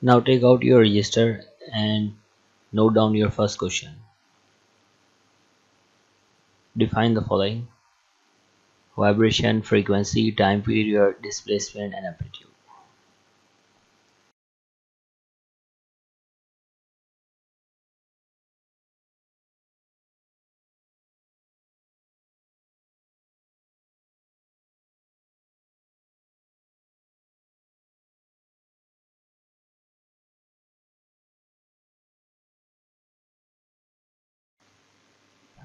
Now take out your register and note down your first question. Define the following: vibration, frequency, time period, displacement, and amplitude.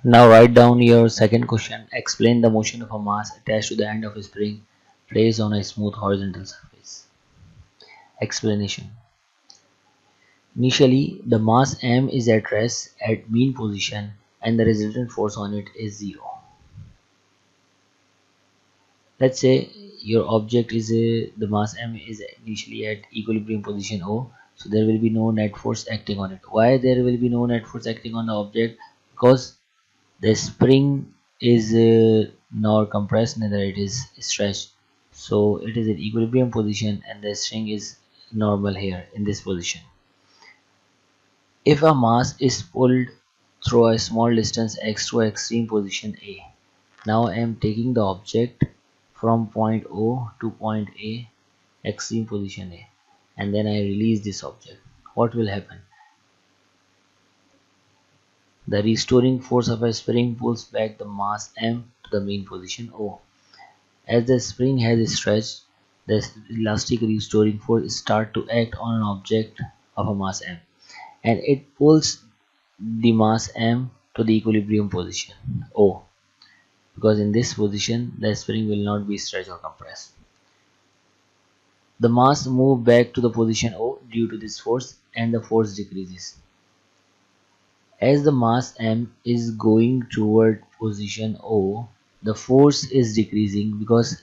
Now write down your second question. Explain the motion of a mass attached to the end of a spring placed on a smooth horizontal surface. Explanation. Initially, the mass m is at rest at mean position and the resultant force on it is 0. Let's say your object is the mass m is initially at equilibrium position O, so there will be no net force acting on it. Why there will be no net force acting on the object? Because the spring is nor compressed neither it is stretched, so it is at equilibrium position and the string is normal here in this position. If a mass is pulled through a small distance x to extreme position A, now I am taking the object from point O to point A, extreme position A, and then I release this object. What will happen? The restoring force of a spring pulls back the mass m to the mean position O. As the spring has stretched, the elastic restoring force starts to act on an object of a mass m, and it pulls the mass m to the equilibrium position O, because in this position the spring will not be stretched or compressed. The mass moves back to the position O due to this force and the force decreases. As the mass m is going toward position O, the force is decreasing because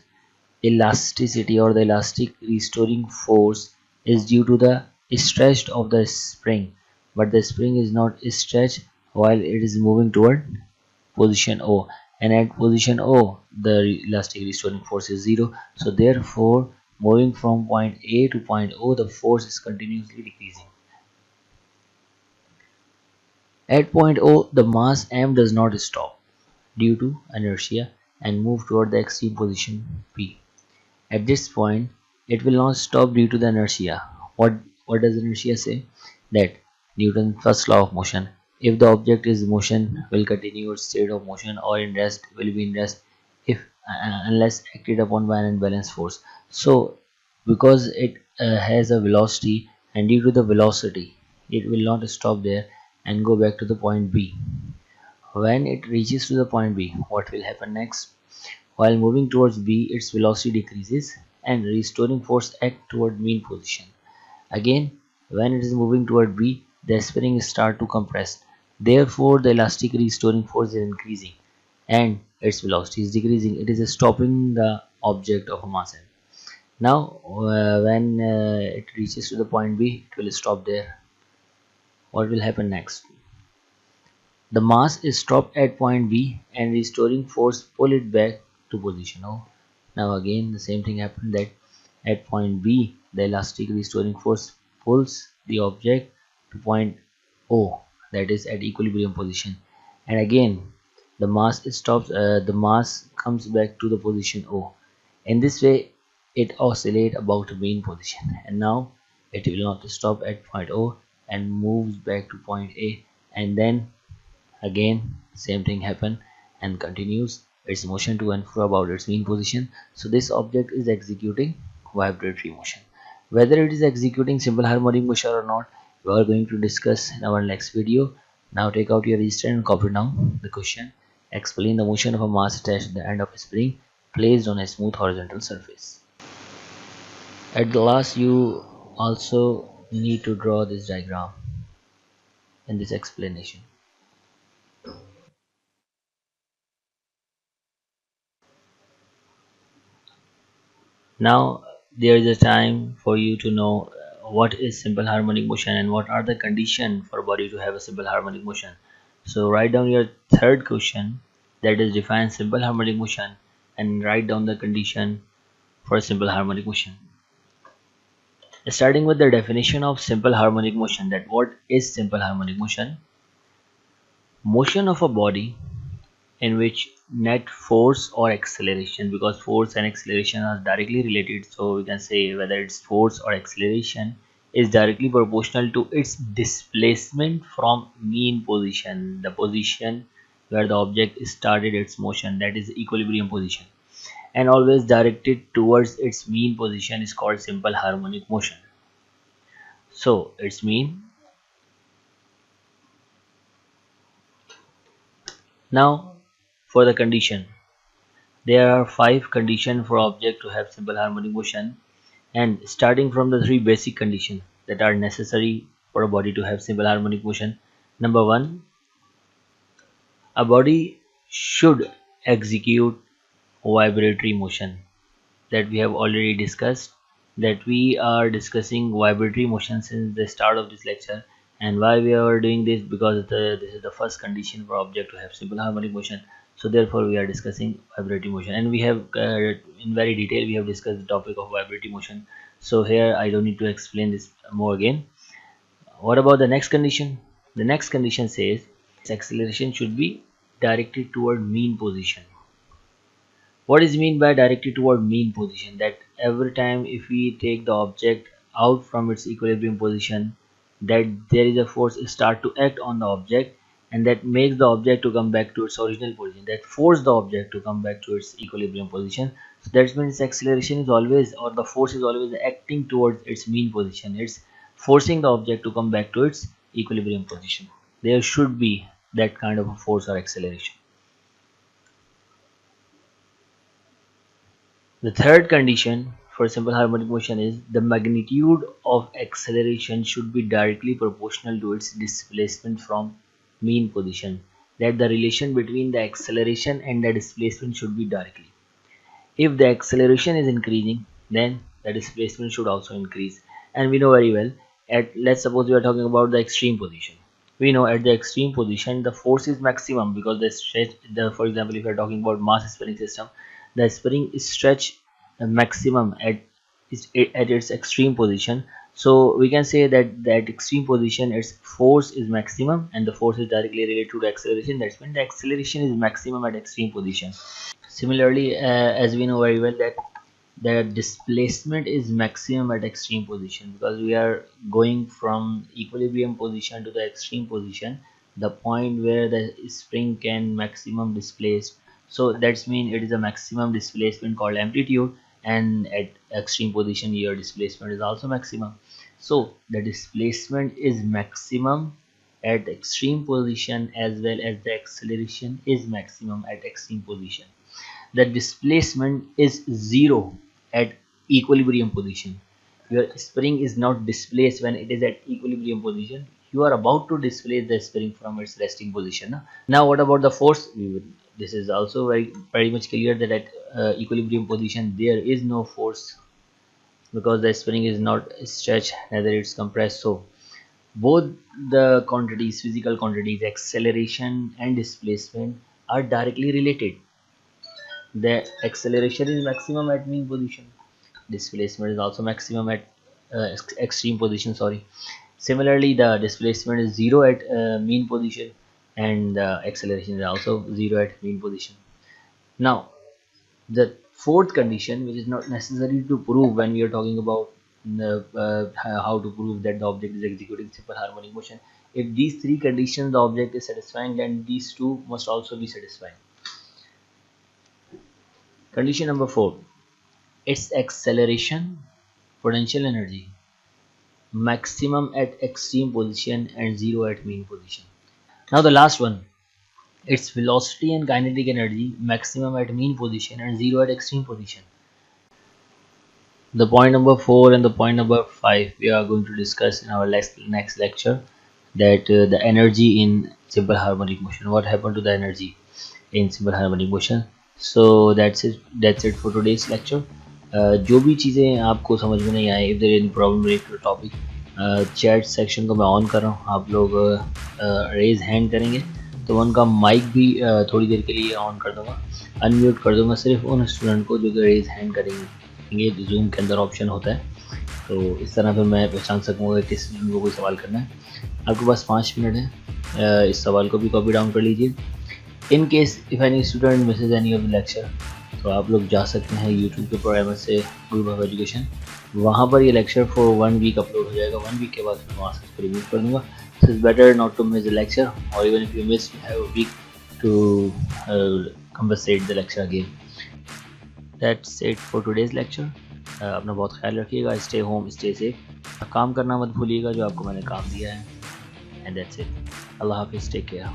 elasticity or the elastic restoring force is due to the stretch of the spring, but the spring is not stretched while it is moving toward position O, and at position O the elastic restoring force is 0, so therefore moving from point A to point O the force is continuously decreasing. At point O the mass m does not stop due to inertia and move toward the extreme position P. At this point, it will not stop due to the inertia. What does inertia say? That Newton's first law of motion. If the object is in motion, will continue its state of motion, or in rest will be in rest if unless acted upon by an unbalanced force. So, because it has a velocity, and due to the velocity, it will not stop there and go back to the point B. When it reaches to the point B, what will happen next? While moving towards B, its velocity decreases and restoring force act toward mean position. Again, when it is moving toward B, the spring start to compress. Therefore, the elastic restoring force is increasing and its velocity is decreasing. It is stopping the object of a mass m. Now, when it reaches to the point B, it will stop there. What will happen next? The mass is stopped at point B and restoring force pull it back to position O. Now again the same thing happened, that at point B the elastic restoring force pulls the object to point O, that is at equilibrium position, and again the mass stops. The mass comes back to the position O. In this way it oscillates about the mean position, and now it will not stop at point O and moves back to point A, and then again same thing happen and continues its motion to and fro about its mean position. So this object is executing vibratory motion. Whether it is executing simple harmonic motion or not, we are going to discuss in our next video. Now take out your register and copy down the question. Explain the motion of a mass attached at the end of a spring placed on a smooth horizontal surface. At the last, you also need to draw this diagram in this explanation. Now there is a time for you to know what is simple harmonic motion and what are the conditions for body to have a simple harmonic motion. So write down your third question, that is define simple harmonic motion, and write down the condition for simple harmonic motion. Starting with the definition of simple harmonic motion, that what is simple harmonic motion? Motion of a body in which net force or acceleration, because force and acceleration are directly related, so we can say whether it's force or acceleration is directly proportional to its displacement from mean position, the position where the object started its motion, that is equilibrium position, and always directed towards its mean position is called simple harmonic motion. So its mean. Now for the condition, there are 5 conditions for object to have simple harmonic motion, and starting from the 3 basic conditions that are necessary for a body to have simple harmonic motion. Number 1, a body should execute vibratory motion, that we have already discussed, that we are discussing vibratory motion since the start of this lecture. And why we are doing this? Because this is the first condition for object to have simple harmonic motion, so therefore we are discussing vibratory motion, and we have in very detail we have discussed the topic of vibratory motion, so here I don't need to explain this more again. What about the next condition? The next condition says acceleration should be directed toward mean position. What is mean by directed toward mean position? That every time if we take the object out from its equilibrium position, that there is a force start to act on the object, and that makes the object to come back to its original position, that force the object to come back to its equilibrium position. So that means acceleration is always, or the force is always acting towards its mean position, it's forcing the object to come back to its equilibrium position. There should be that kind of a force or acceleration. The third condition for simple harmonic motion is the magnitude of acceleration should be directly proportional to its displacement from mean position, that the relation between the acceleration and the displacement should be directly. If the acceleration is increasing, then the displacement should also increase. And we know very well, at, let's suppose we are talking about the extreme position. We know at the extreme position the force is maximum, because the stretch, for example, if we are talking about mass spring system, the spring is stretch maximum at its extreme position. So we can say that that extreme position, its force is maximum, and the force is directly related to the acceleration. That's when the acceleration is maximum at extreme position. Similarly, as we know very well that the displacement is maximum at extreme position, because we are going from equilibrium position to the extreme position, the point where the spring can maximum displace. So that's mean it is a maximum displacement called amplitude, and at extreme position your displacement is also maximum. So the displacement is maximum at extreme position, as well as the acceleration is maximum at extreme position. The displacement is zero at equilibrium position. Your spring is not displaced when it is at equilibrium position. You are about to displace the spring from its resting position. Now what about the force? This is also very much clear that at equilibrium position there is no force, because the spring is not stretched, neither it's compressed. So both the quantities, physical quantities, acceleration and displacement, are directly related. The acceleration is maximum at mean position, displacement is also maximum at extreme position, sorry. Similarly, the displacement is zero at mean position, and the acceleration is also zero at mean position. Now the fourth condition, which is not necessary to prove when we are talking about how to prove that the object is executing simple harmonic motion, if these three conditions the object is satisfying, then these two must also be satisfying. Condition number 4, its acceleration potential energy maximum at extreme position and zero at mean position. Now the last one, its velocity and kinetic energy maximum at mean position and zero at extreme position. The point number 4 and the point number 5 we are going to discuss in our next lecture, that the energy in simple harmonic motion, what happened to the energy in simple harmonic motion. So that's it for today's lecture. जो भी चीज़ें आपको समझ में नहीं आए, if there is any problem related to topic, chat section को मैं ऑन कर रहा हूँ, आप लोग रेज हैंड करेंगे तो उनका माइक भी थोड़ी देर के लिए ऑन कर दूँगा, अनम्यूट कर दूँगा सिर्फ उन स्टूडेंट को जो कि रेज हैंड करेंगे, जूम के अंदर ऑप्शन होता है। तो इस तरह फिर मैं पहचान सकूँगा कि किस स्टूडेंट को कोई सवाल करना है। आपके पास 5 मिनट है, इस सवाल को भी कॉपी डाउन कर लीजिए। In case if any student misses any of the lecture, तो आप लोग जा सकते हैं यूट्यूब के प्रोग्राम से ग्रुप ऑफ एजुकेशन, वहाँ पर ये लेक्चर फॉर 1 वीक अपलोड हो जाएगा। 1 वीक के बाद मैं वहाँ से रिमूव कर दूँगा। So it's better not to miss the lecture, और even if you miss you have a week to compensate the lecture again. That's it for today's lecture. अपना बहुत ख्याल रखिएगा, स्टे होम, स्टे सेफ, काम करना मत भूलिएगा जो आपको मैंने काम दिया है, एंड दैट्स इट। अल्लाह हाफिज़, टेक केयर।